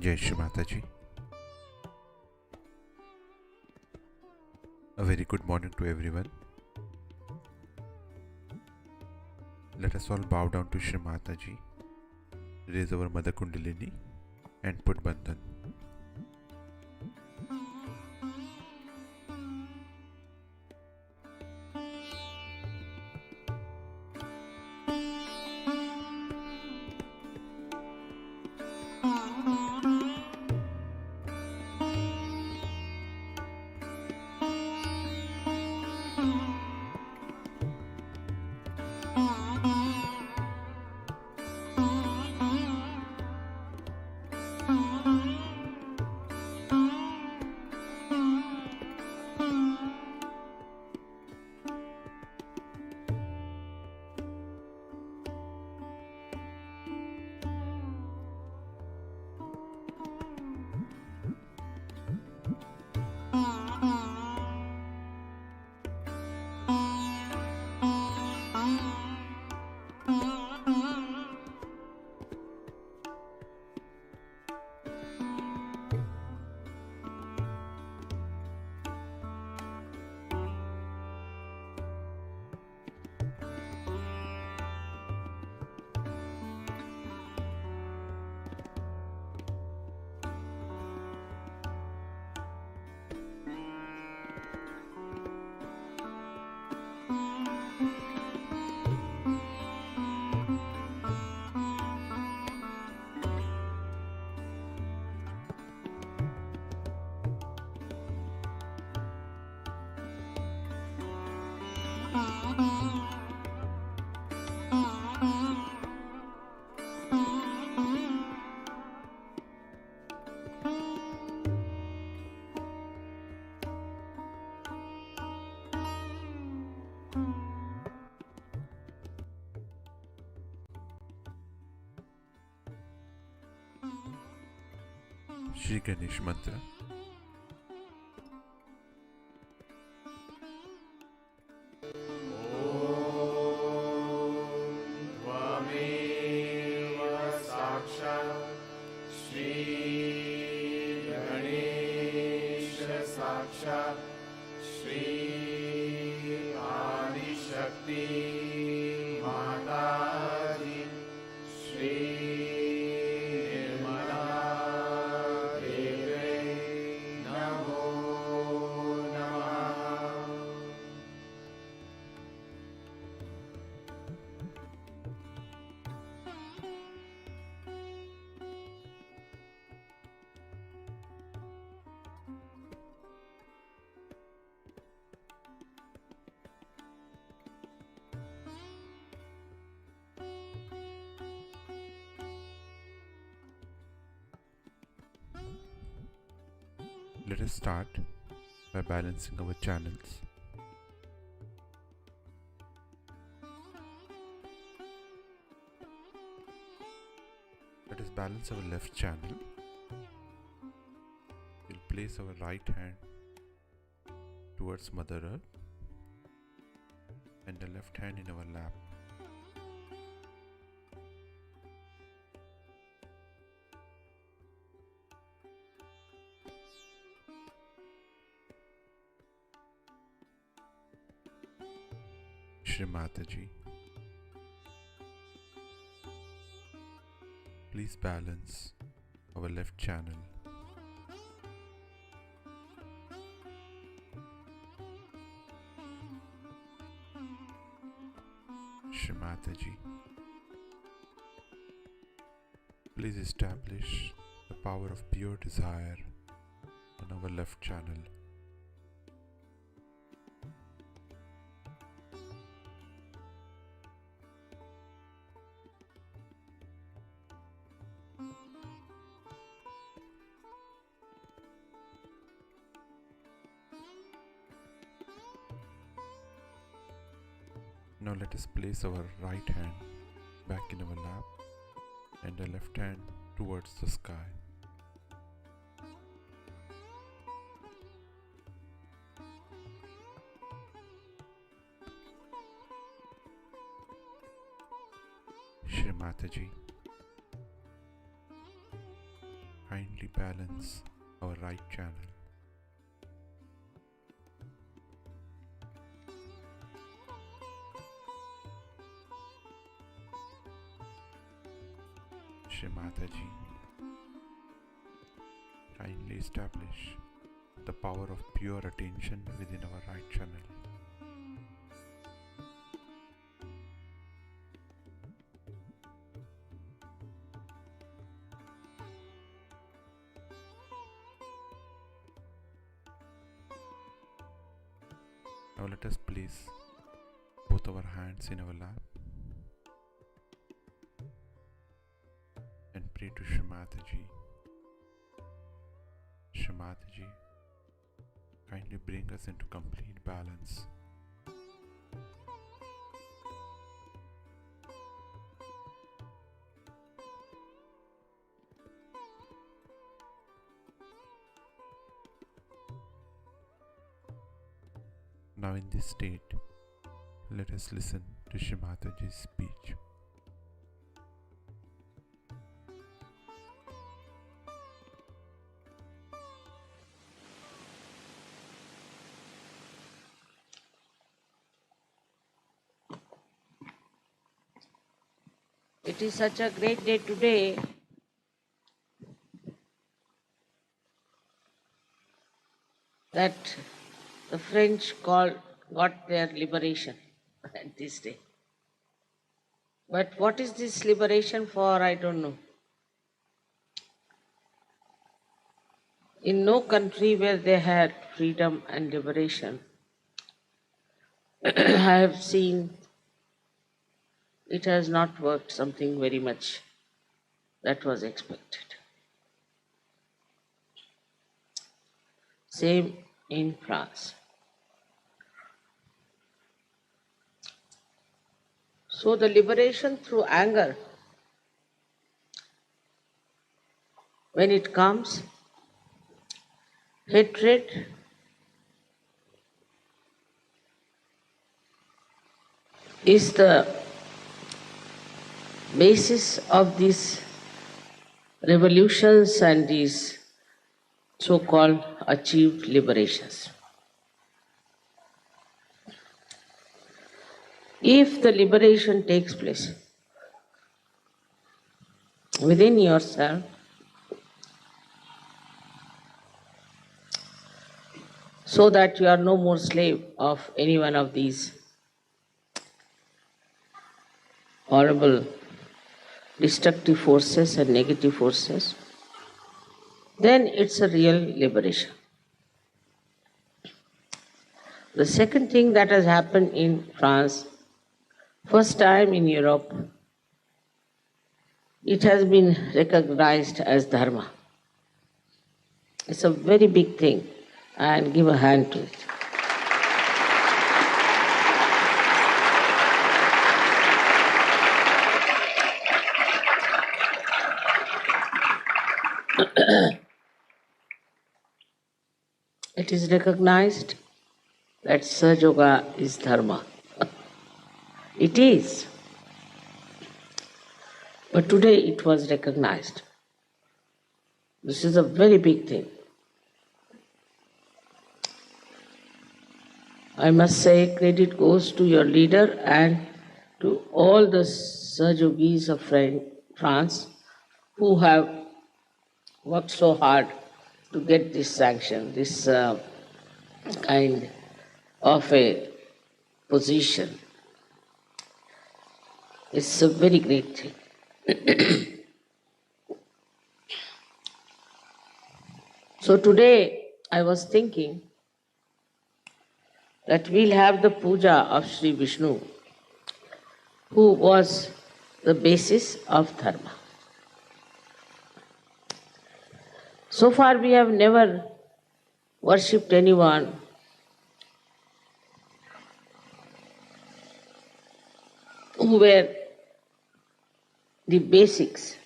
Jai Shri Mataji. A very good morning to everyone. Let us all bow down to Shri Mataji, raise our Mother Kundalini and put Bandhan. Shri Ganesh Mantra. Let us start by balancing our channels. Let us balance our left channel. We'll place our right hand towards Mother Earth and the left hand in our lap. Shri Mataji, please balance our left channel. Shri Mataji, please establish the power of pure desire on our left channel. Now let us place our right hand back in our lap and the left hand towards the sky. Shri Mataji, I rebalance our right channel. Shri Mataji, kindly establish the power of pure attention within our right channel. Now let us place both our hands in our lap and pray to Shri Mataji. Shri Mataji, kindly bring us into complete balance. Now in this state, let us listen to Shri Mataji's speech. It is such a great day today that the French got their liberation at this day. But what is this liberation for, I don't know. In no country where they had freedom and liberation, I have seen it has not worked something very much that was expected. Same in France. So the liberation through anger, when it comes, hatred, is the basis of these revolutions and these so-called achieved liberations. If the liberation takes place within yourself, so that you are no more slave of any one of these horrible destructive forces and negative forces, then it's a real liberation. The second thing that has happened in France, first time in Europe, it has been recognized as dharma. It's a very big thing, and give a hand to it. It is recognized that Sahaja Yoga is dharma. It is. But today it was recognized. This is a very big thing. I must say credit goes to your leader and to all the Sahajogis of France who have worked so hard to get this sanction, this kind of a position. It's a very great thing. So today I was thinking that we'll have the puja of Sri Vishnu, who was the basis of dharma. So far we have never worshipped anyone who were the basics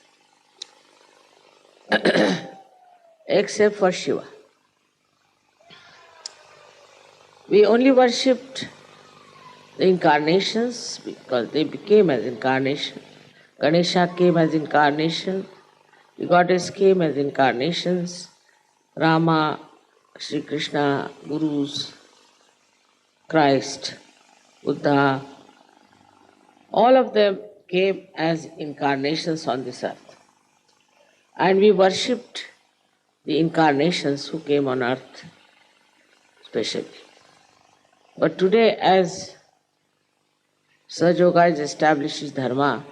except for Shiva. We only worshipped the incarnations because they became as incarnation. Ganesha came as incarnation, The goddess came as incarnations, Rama, Sri Krishna, Gurus, Christ, Buddha, all of them came as incarnations on this earth. And we worshipped the incarnations who came on earth specially. But today, as Sahaja Yoga establishes Dharma,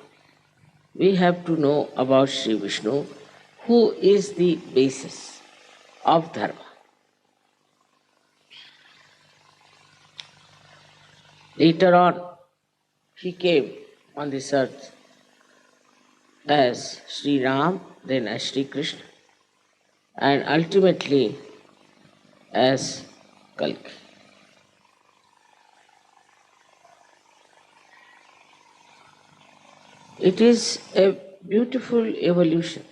we have to know about Sri Vishnu, who is the basis of Dharma. Later on, he came on this earth as Sri Ram, then as Sri Krishna, and ultimately as Kalki. It is a beautiful evolution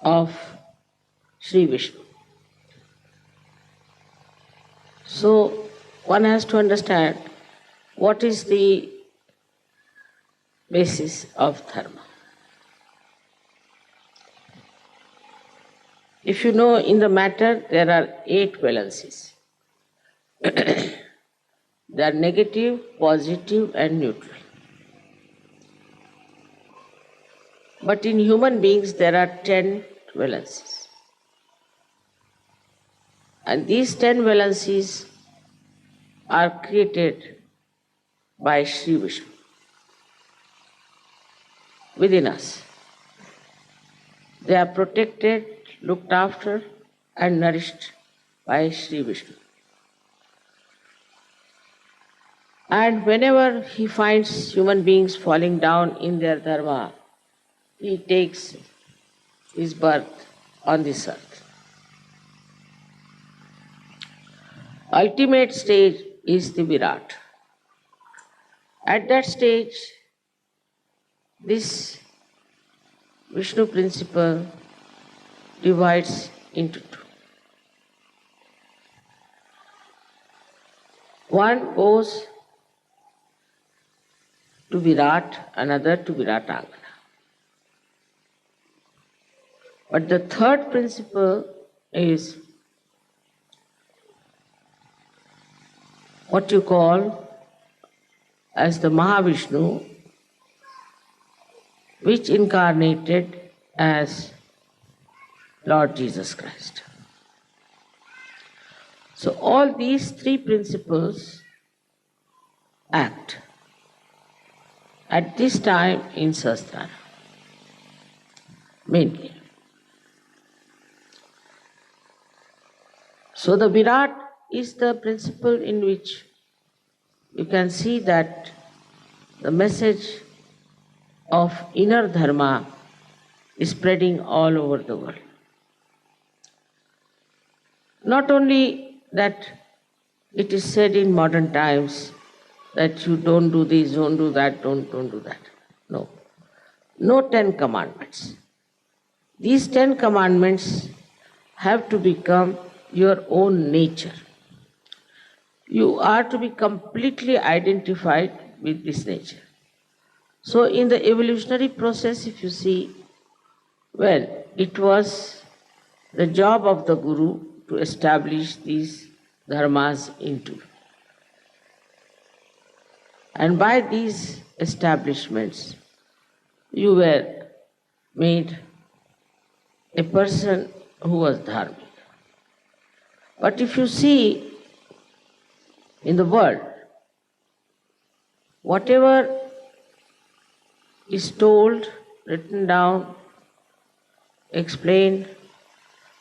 of Sri Vishnu. So one has to understand what is the basis of Dharma. If you know, in the matter there are 8 valencies. They are negative, positive and neutral. But in human beings there are 10 valencies. And these 10 valencies are created by Sri Vishnu within us. They are protected, looked after and nourished by Sri Vishnu. And whenever he finds human beings falling down in their dharma, he takes his birth on this earth. Ultimate stage is the Virat. At that stage, this Vishnu principle divides into 2. One goes to Virat, another to Viratangana. But the third principle is what you call as the Mahavishnu, which incarnated as Lord Jesus Christ. So all these 3 principles act at this time in Sahasrara, mainly. So the Virat is the principle in which you can see that the message of inner dharma is spreading all over the world. Not only that it is said in modern times that you don't do this, don't do that, don't do that. No. No 10 commandments. These 10 commandments have to become your own nature. You are to be completely identified with this nature. So in the evolutionary process, if you see, well, it was the job of the Guru to establish these dharmas into. And by these establishments, you were made a person who was dharmic. But if you see in the world, whatever is told, written down, explained,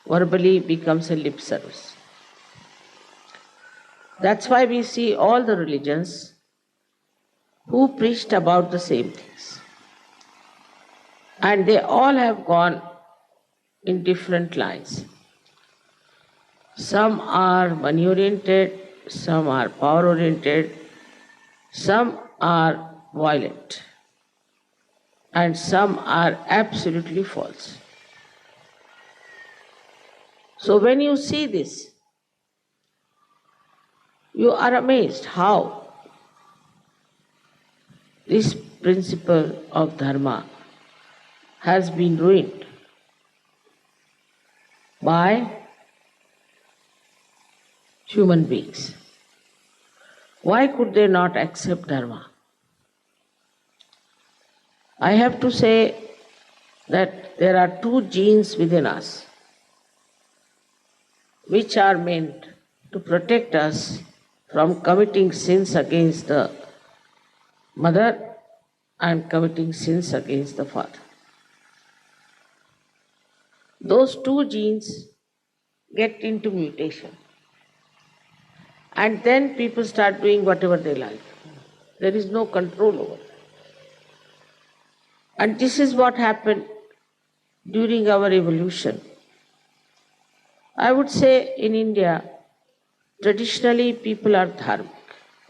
verbally becomes a lip service. That's why we see all the religions who preached about the same things. And they all have gone in different lines. Some are money-oriented, some are power-oriented, some are violent, and some are absolutely false. So when you see this, you are amazed how this principle of dharma has been ruined by human beings. Why could they not accept Dharma? I have to say that there are two genes within us which are meant to protect us from committing sins against the mother and committing sins against the father. Those two genes get into mutation, and then people start doing whatever they like. There is no control over it. And this is what happened during our evolution. I would say in India, traditionally people are dharmic,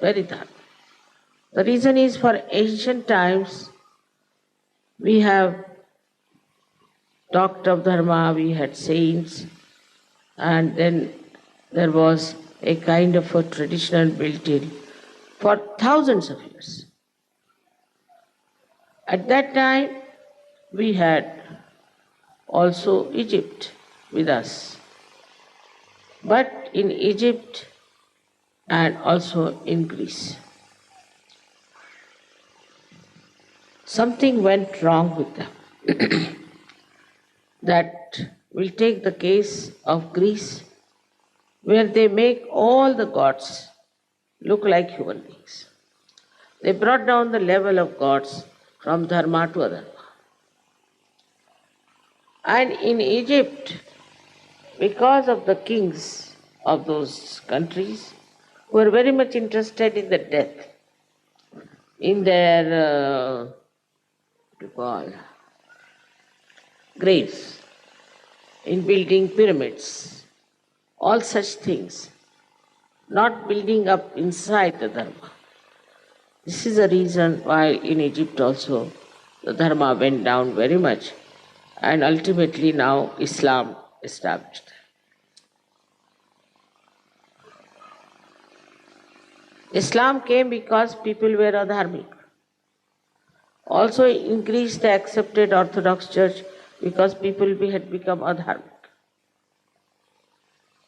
very dharmic. The reason is for ancient times we have talked of dharma, we had saints, and then there was a kind of a tradition built in for thousands of years. At that time, we had also Egypt with us. But in Egypt and also in Greece, something went wrong with them. That will take the case of Greece, where they make all the gods look like human beings. They brought down the level of gods from dharma to adharma. And in Egypt, because of the kings of those countries who were very much interested in the death, in their what you call graves, in building pyramids, all such things, not building up inside the dharma. This is the reason why in Egypt also the dharma went down very much, and ultimately now Islam established. Islam came because people were adharmic. Also increased the accepted Orthodox Church because people had become adharmic.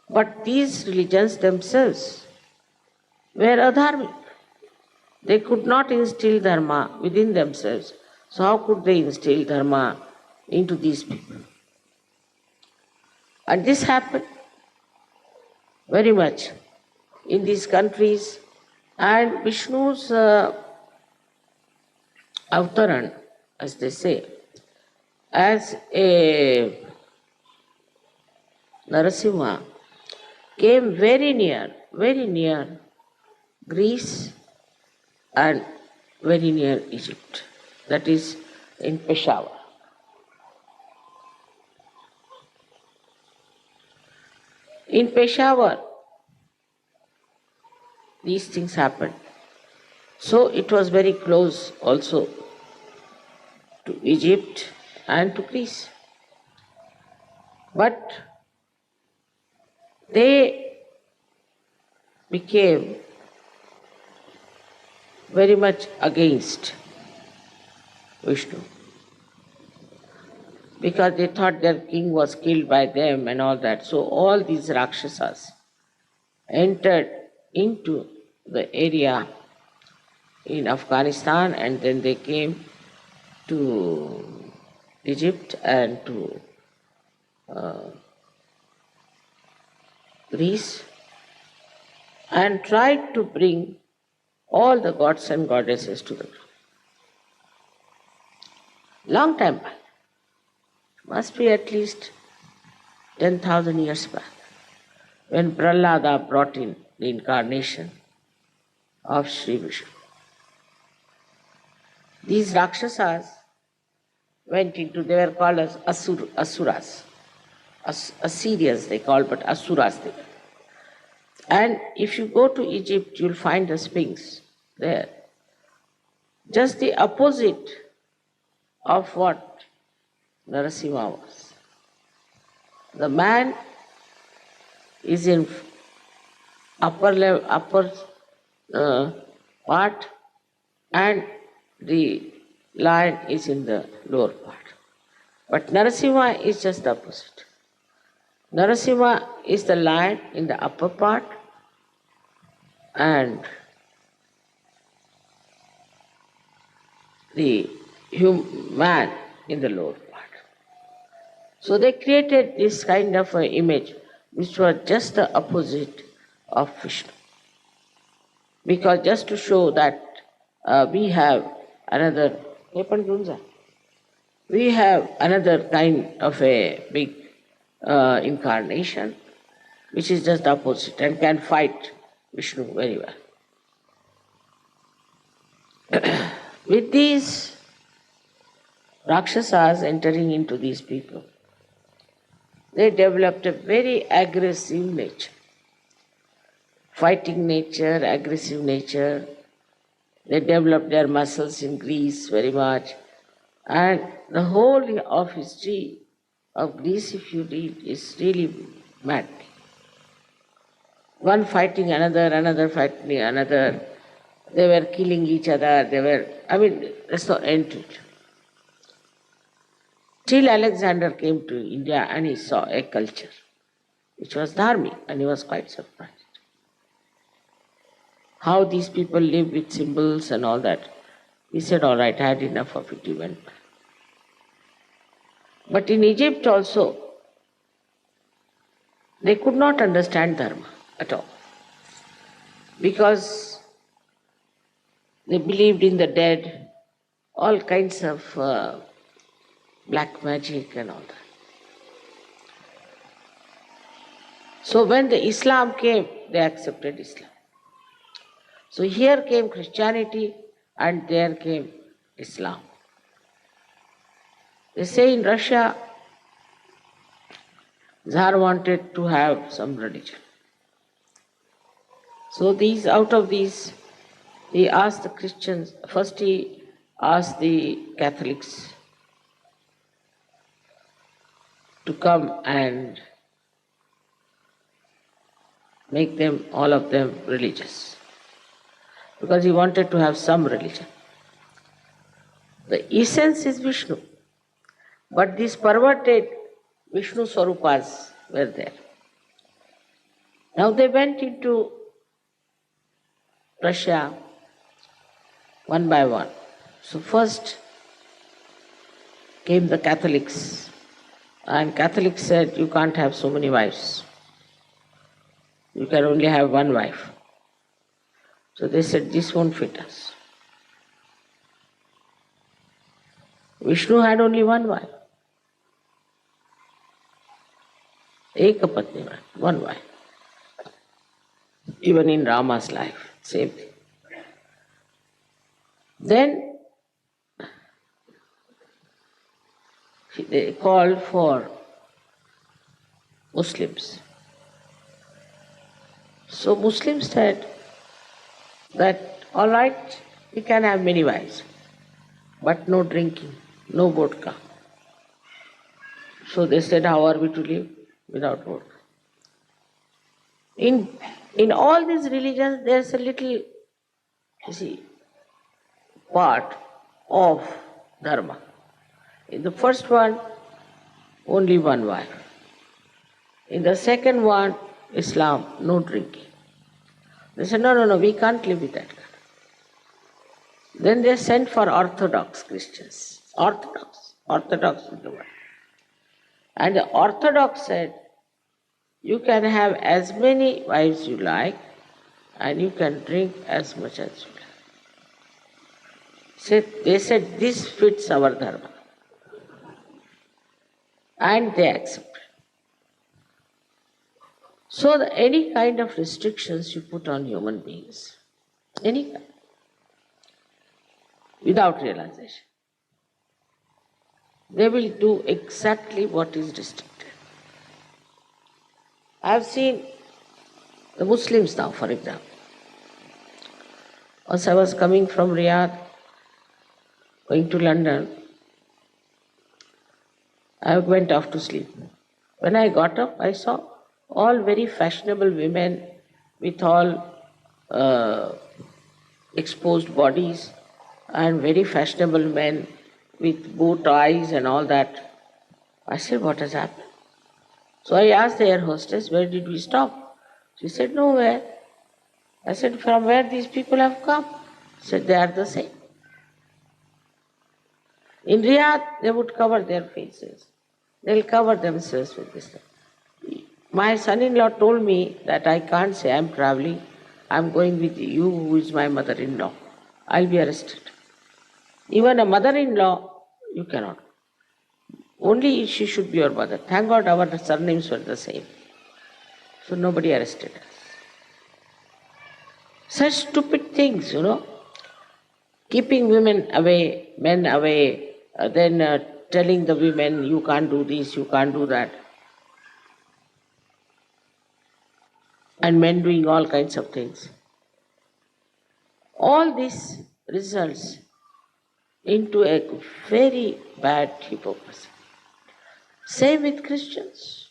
But these religions themselves were adharmic. They could not instill dharma within themselves. So how could they instill dharma into these people? And this happened very much in these countries. And Vishnu's avtaran, as they say, as a Narasimha, came very near Greece and very near Egypt, that is in Peshawar. In Peshawar, these things happened. So it was very close also to Egypt and to Greece. But they became very much against Vishnu because they thought their king was killed by them and all that. So all these Rakshasas entered into the area in Afghanistan, and then they came to Egypt and to Greece and tried to bring all the gods and goddesses to the ground. Long time back, must be at least 10,000 years back, when Prahlada brought in the incarnation of Sri Vishnu. These Rakshasas went into, they were called as Asuras. Assyrians they called, but Asuras they were. And if you go to Egypt, you'll find the Sphinx there. Just the opposite of what Narasimha was. The man is in upper part, and the lion is in the lower part. But Narasimha is just the opposite. Narasimha is the lion in the upper part and the man in the lower part. So they created this kind of an image which was just the opposite of Vishnu. Because just to show that we have another kind of a big incarnation which is just the opposite and can fight Vishnu very well. With these Rakshasas entering into these people, they developed a very aggressive nature, fighting nature, aggressive nature. They developed their muscles in Greece very much. And the whole of history of Greece, if you read, is really mad. One fighting another, another fighting another. They were killing each other. There's no end to it. Till Alexander came to India and he saw a culture which was dharmic, and he was quite surprised. How these people live with symbols and all that. He said, all right, I had enough of it, he went back. But in Egypt also, they could not understand dharma at all. Because they believed in the dead, all kinds of black magic and all that. So when the Islam came, they accepted Islam. So here came Christianity and there came Islam. They say in Russia, Tsar wanted to have some religion. So out of these, he asked the Christians, first he asked the Catholics to come and make them, all of them, religious. Because he wanted to have some religion. The essence is Vishnu. But these perverted Vishnu Swarupas were there. Now they went into Russia one by one. So first came the Catholics, and Catholics said, you can't have so many wives. You can only have one wife. So they said, this won't fit us. Vishnu had only one wife. Ekapatni, one wife. Even in Rama's life, same thing. Then they called for Muslims. So Muslims said that, all right, we can have many wives, but no drinking, no vodka. So they said, how are we to live without vodka? In all these religions, there's a little, part of dharma. In the first one, only one wife. In the second one, Islam, no drinking. They said, no, we can't live with that. Then they sent for Orthodox Christians. Orthodox is the word. And the Orthodox said, you can have as many wives you like, and you can drink as much as you like. They said, this fits our dharma. And they accepted. So any kind of restrictions you put on human beings, any kind, without realization, they will do exactly what is restricted. I have seen the Muslims now, for example. Once I was coming from Riyadh, going to London, I went off to sleep. When I got up, I saw all very fashionable women with all exposed bodies, and very fashionable men with bow ties and all that. I said, what has happened? So I asked the air hostess, where did we stop? She said, nowhere. I said, from where these people have come? She said, they are the same. In Riyadh, they would cover their faces. They'll cover themselves with this thing. My son-in-law told me that I can't say I'm traveling. I'm going with you, who is my mother-in-law. I'll be arrested. Even a mother-in-law, you cannot. Only she should be your mother. Thank God our surnames were the same. So nobody arrested us. Such stupid things, keeping women away, men away, then telling the women, you can't do this, you can't do that. And men doing all kinds of things. All this results into a very bad hypocrisy. Same with Christians.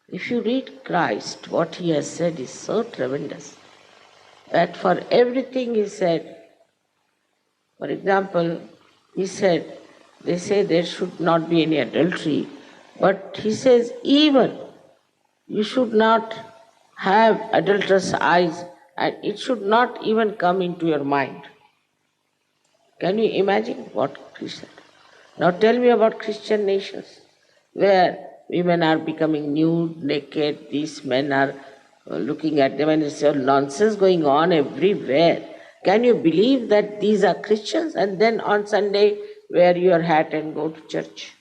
If you read Christ, what he has said is so tremendous that for everything he said, for example, he said, they say there should not be any adultery, but he says even you should not have adulterous eyes and it should not even come into your mind. Can you imagine what he said? Now tell me about Christian nations where women are becoming nude, naked, these men are looking at them and it's all nonsense going on everywhere. Can you believe that these are Christians? And then on Sunday wear your hat and go to church.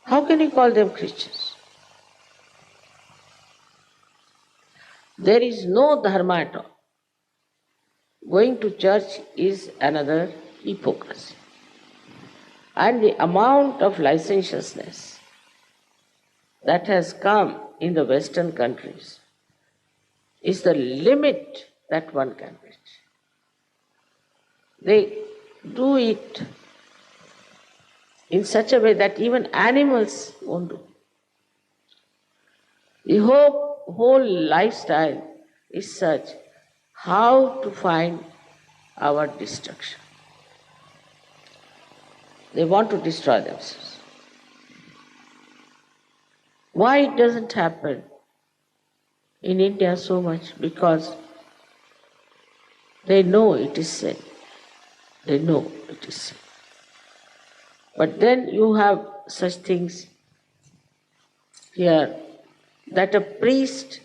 How can you call them Christians? There is no dharma at all. Going to church is another hypocrisy. And the amount of licentiousness that has come in the Western countries is the limit that one can reach. They do it in such a way that even animals won't do. The whole lifestyle is such how to find our destruction. They want to destroy themselves. Why it doesn't happen in India so much? Because they know it is sin. They know it is sin. But then you have such things here that a priest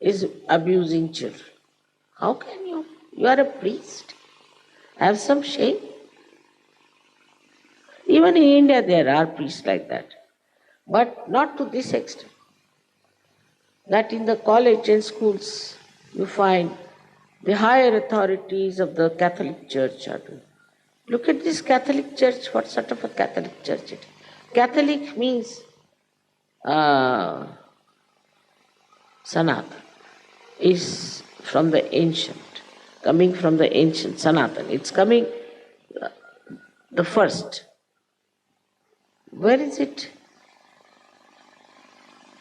is abusing children. How can you? You are a priest. Have some shame. Even in India there are priests like that. But not to this extent. That in the college and schools you find the higher authorities of the Catholic Church are doing. Look at this Catholic Church, what sort of a Catholic Church it is. Catholic means Sanatana, is from the ancient, coming from the ancient Sanatana. It's coming the first. Where is it?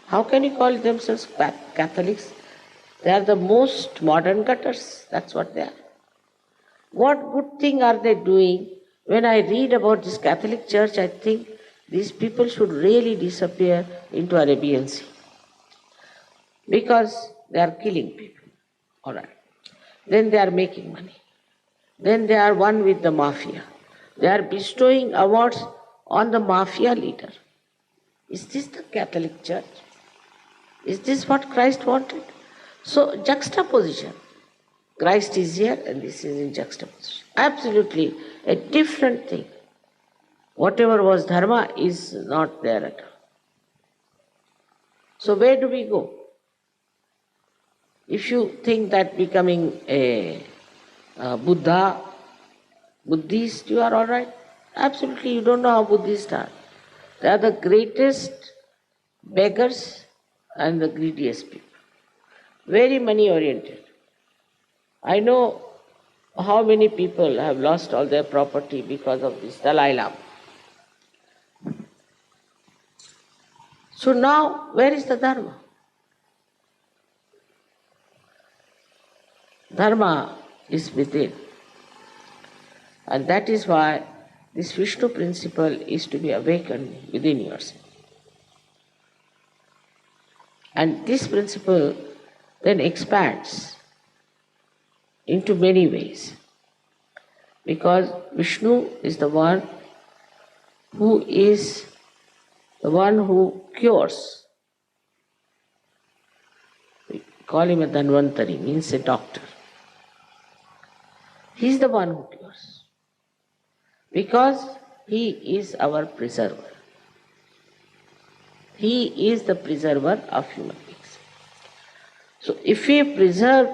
How can you call themselves Catholics? They are the most modern gutters. That's what they are. What good thing are they doing? When I read about this Catholic Church, I think these people should really disappear into Arabian Sea. Because they are killing people. All right. Then they are making money. Then they are one with the mafia. They are bestowing awards on the mafia leader. Is this the Catholic Church? Is this what Christ wanted? So, juxtaposition. Christ is here and this is in juxtaposition. Absolutely a different thing. Whatever was dharma is not there at all. So, where do we go? If you think that becoming a Buddhist, you are all right. Absolutely, you don't know how Buddhists are. They are the greatest beggars and the greediest people. Very money oriented. I know how many people have lost all their property because of this Dalai Lama. So now, where is the Dharma? Dharma is within. And that is why this Vishnu principle is to be awakened within yourself. And this principle then expands into many ways, because Vishnu is the one who cures. We call him a Dhanvantari, means a doctor. He is the one who cures, because he is our preserver. He is the preserver of human beings. So if we preserve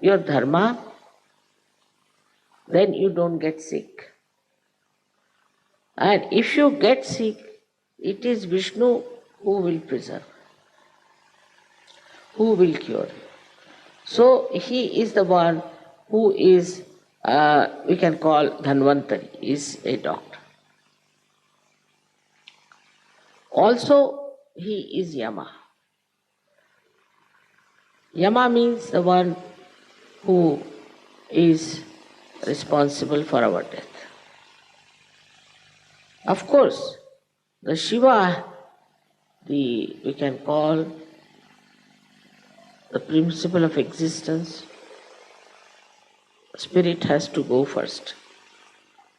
your dharma, then you don't get sick. And if you get sick, it is Vishnu who will preserve, who will cure you. So he is the one who is, we can call Dhanvantari, is a doctor. Also, he is Yama. Yama means the one who is responsible for our death. Of course, the Shiva, we can call the principle of existence, spirit has to go first.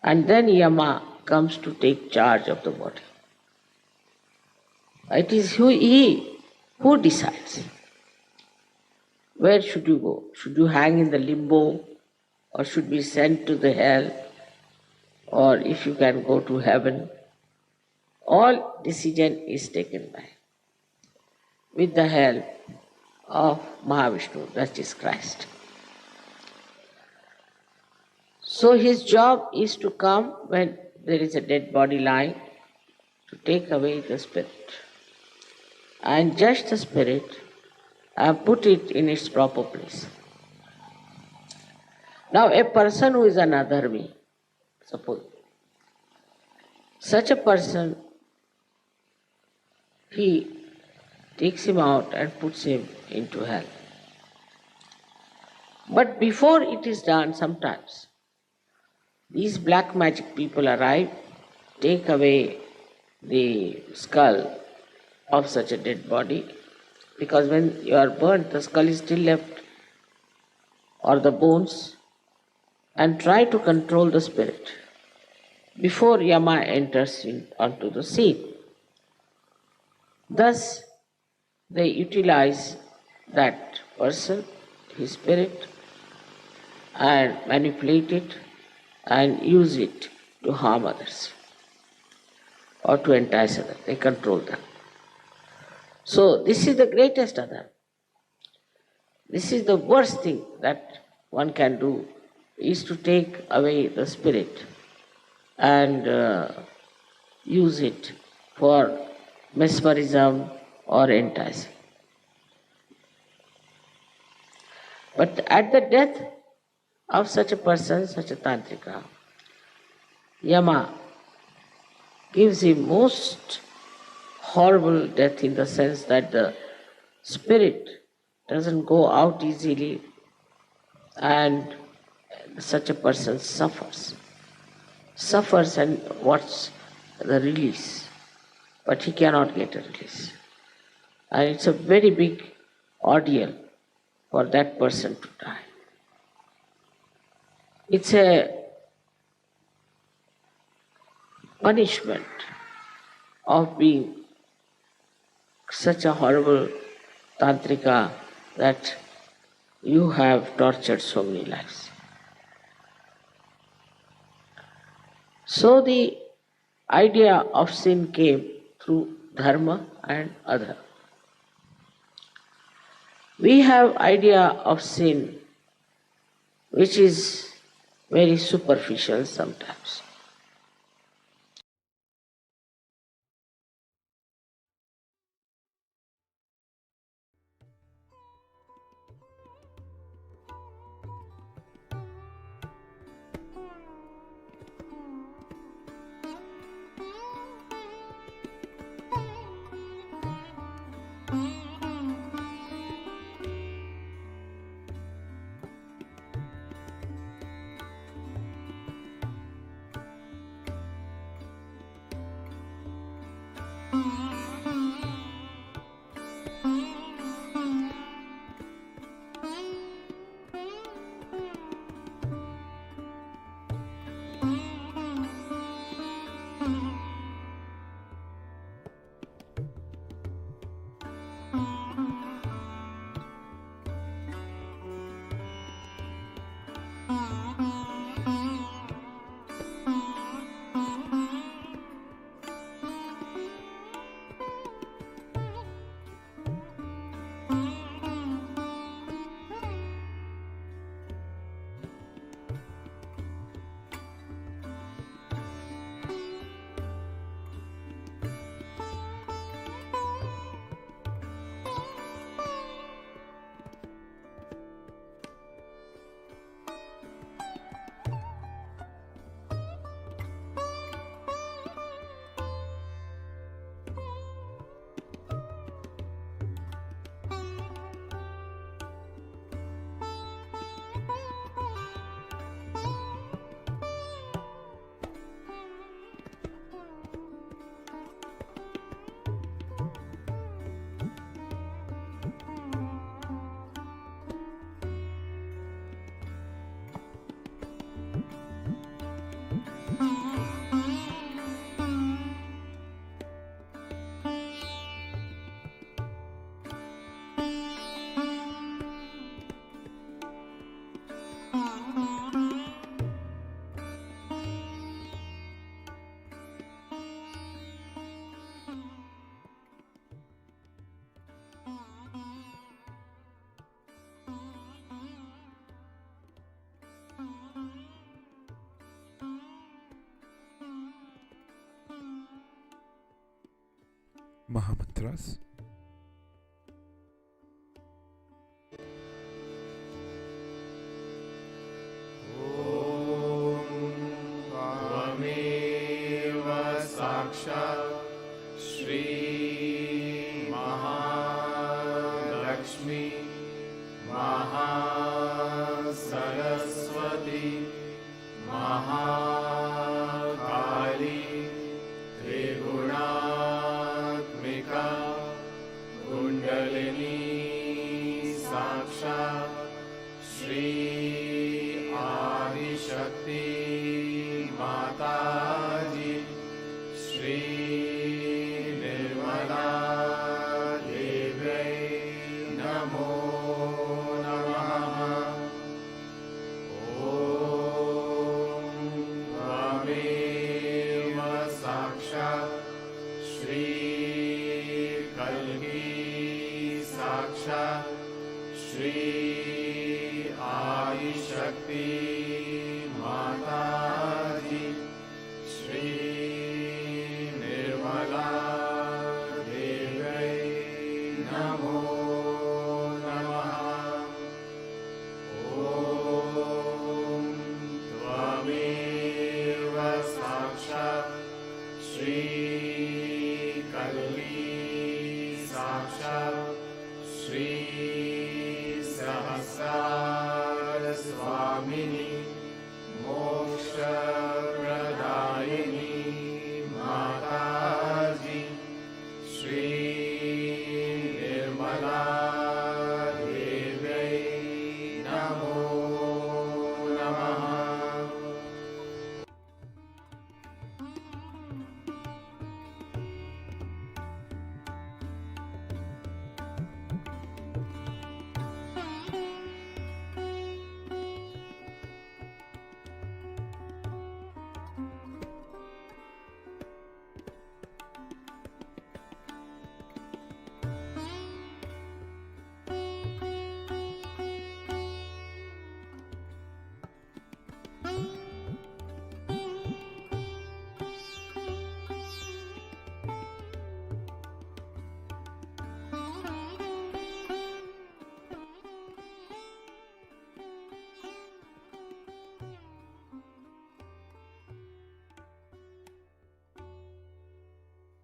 And then Yama comes to take charge of the body. It is he who decides. Where should you go? Should you hang in the limbo, or should be sent to the hell, or if you can go to heaven? All decision is taken by, with the help of Mahavishnu, that is Christ. So his job is to come when there is a dead body lying, to take away the spirit and judge the spirit and put it in its proper place. Now a person who is an adharmi, suppose, such a person, he takes him out and puts him into hell. But before it is done, sometimes these black magic people arrive, take away the skull of such a dead body, because when you are burnt, the skull is still left, or the bones, and try to control the spirit before Yama enters onto the scene. Thus, they utilize that person, his spirit, and manipulate it and use it to harm others or to entice others. They control them. So this is the greatest adharma. This is the worst thing that one can do, is to take away the spirit and use it for mesmerism or enticing. But at the death of such a person, such a tantrika, Yama gives him most horrible death, in the sense that the spirit doesn't go out easily, and such a person suffers and wants the release, but he cannot get a release. And it's a very big ordeal for that person to die. It's a punishment of being such a horrible tantrika that you have tortured so many lives. So the idea of sin came through dharma and adharma. We have idea of sin which is very superficial sometimes. Mahamantras. त्वमेव साक्षात् श्री महालक्ष्मी महासरस्वती महाकाली त्रिगुणात्मिका कुण्डलिनी साक्षात् श्री आदिशक्ति माताजी श्री निर्मला देव्यै नमो नमः। ॐ त्वमेव साक्षात् श्री कल्की साक्षात् श्री आदिशक्ति माताजी श्री निर्मला देव्यै नमो नमः। ॐ त्वमेव साक्षात् श्री कल्की साक्षात् श्री सहस्रार स्वामिनी मोक्षप्रदायिनी माताजी श्री निर्मला देव्यै नमो नमः।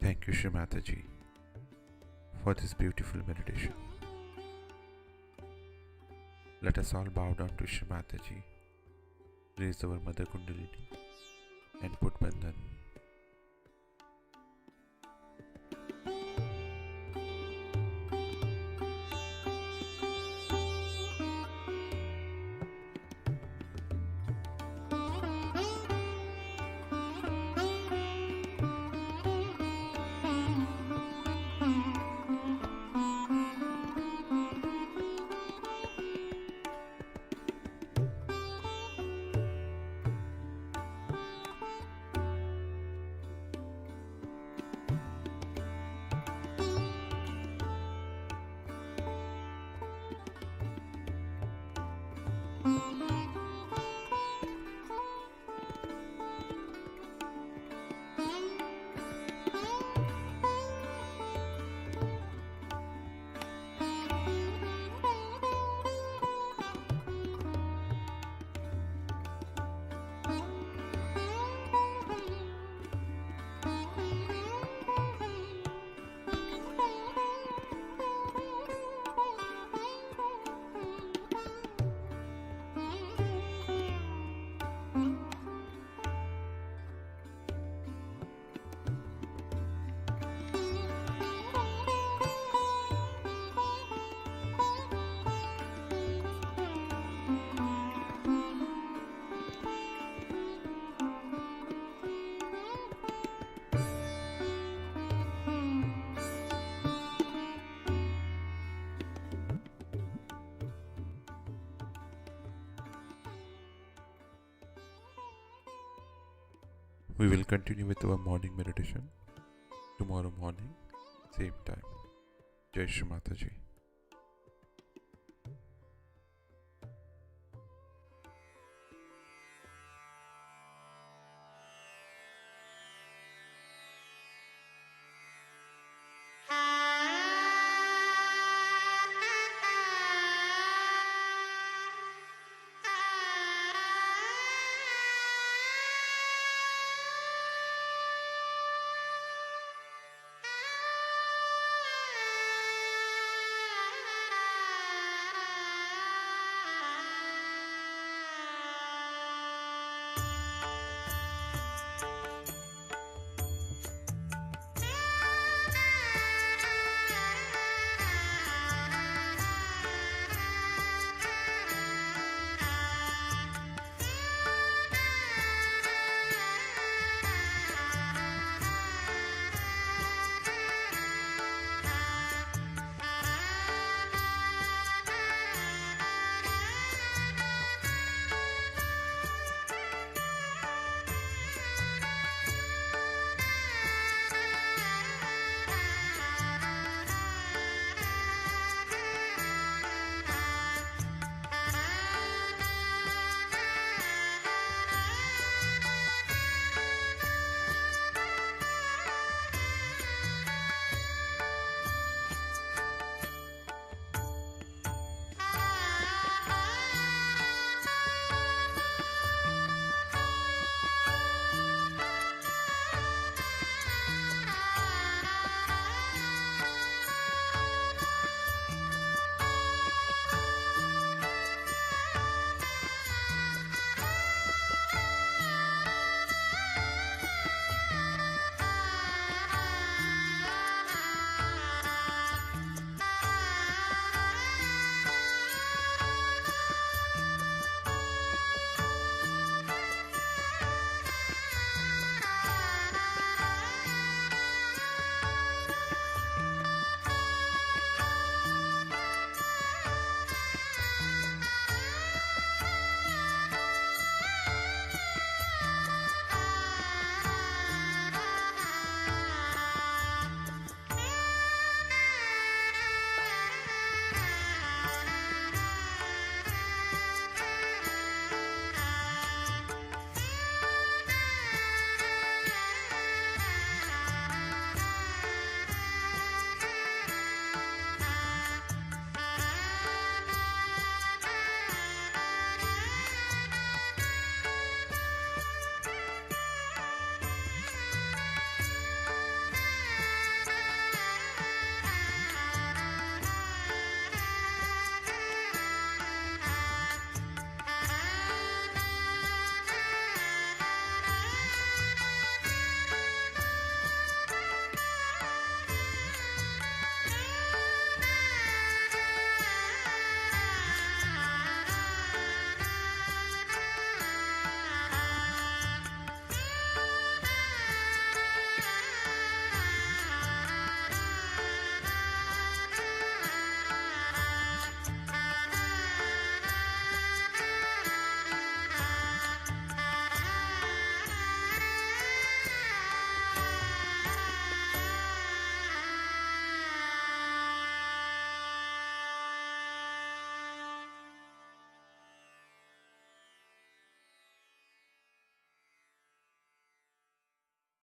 Thank you, Shri Mataji, for this beautiful meditation. Let us all bow down to Shri Mataji, raise our Mother Kundalini, and put Bandhan. We will continue with our morning meditation tomorrow morning, same time. Jai Shri Mataji.